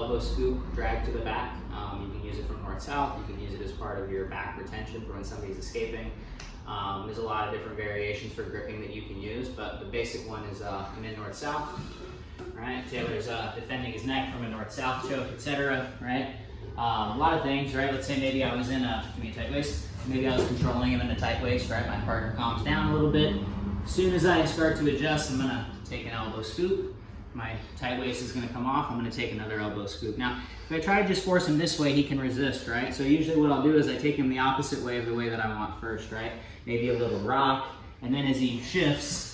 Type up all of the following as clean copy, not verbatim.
elbow scoop, drag to the back. You can use it from north-south. You can use it as part of your back retention for when somebody's escaping. There's a lot of different variations for gripping that you can use, but the basic one is come in north-south. Right, Taylor's defending his neck from a north-south choke, etc. Right, a lot of things. Right, let's say maybe I was in a give me a tight waist. Maybe I was controlling him in a tight waist. Right, my partner calms down a little bit. As soon as I start to adjust, I'm gonna take an elbow scoop. My tight waist is gonna come off. I'm gonna take another elbow scoop. Now, if I try to just force him this way, he can resist. Right, so usually what I'll do is I take him the opposite way of the way that I want first. Right, maybe a little rock, and then as he shifts,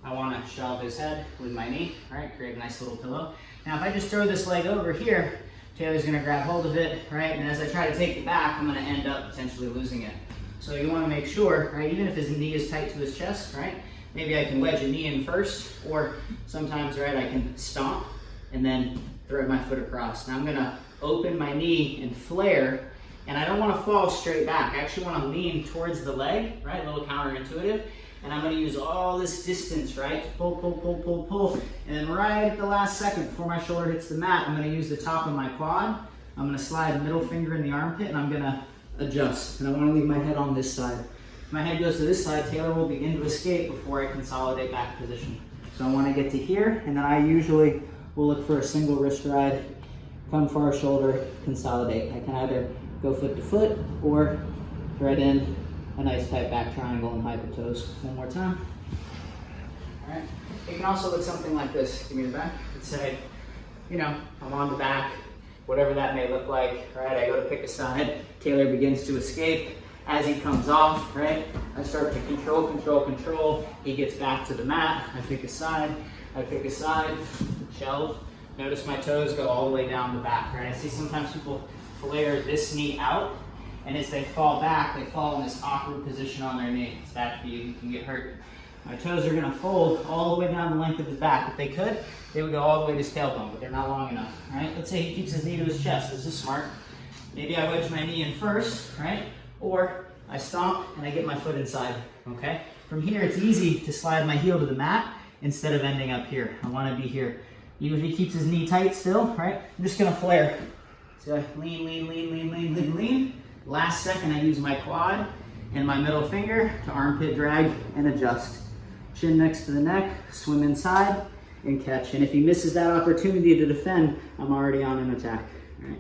I want to shelve his head with my knee, right? Create a nice little pillow. Now, if I just throw this leg over here, Taylor's going to grab hold of it, right? And as I try to take it back, I'm going to end up potentially losing it. So you want to make sure, right? Even if his knee is tight to his chest, right? Maybe I can wedge a knee in first, or sometimes, right, I can stomp and then thread my foot across. Now I'm going to open my knee and flare, and I don't want to fall straight back. I actually want to lean towards the leg, right? A little counterintuitive. And I'm going to use all this distance, right? Pull, pull, pull, pull, pull. And then right at the last second, before my shoulder hits the mat, I'm going to use the top of my quad. I'm going to slide the middle finger in the armpit, and I'm going to adjust. And I want to leave my head on this side. If my head goes to this side, Taylor will begin to escape before I consolidate back position. So I want to get to here, and then I usually will look for a single wrist ride, come for our shoulder, consolidate. I can either go foot to foot or thread in a nice tight back triangle and hide the toes. One more time. All right. It can also look something like this. Give me the back. Let's say, you know, I'm on the back, whatever that may look like, right? I go to pick a side. Taylor begins to escape. As he comes off, right, I start to control, control, control. He gets back to the mat. I pick a side. Shelve. Notice my toes go all the way down the back, right? I see sometimes people flare this knee out, and as they fall back, they fall in this awkward position on their knee. It's bad for you. You can get hurt. My toes are going to fold all the way down the length of his back. If they could, they would go all the way to his tailbone, but they're not long enough. Right? Let's say he keeps his knee to his chest. This is smart. Maybe I wedge my knee in first, right? Or I stomp and I get my foot inside. Okay? From here, it's easy to slide my heel to the mat instead of ending up here. I want to be here. Even if he keeps his knee tight still, right? I'm just going to flare. So I lean, lean, lean, lean, lean, lean, lean. Last second, I use my quad and my middle finger to armpit drag and adjust. Chin next to the neck, swim inside, and catch. And if he misses that opportunity to defend, I'm already on an attack. All right.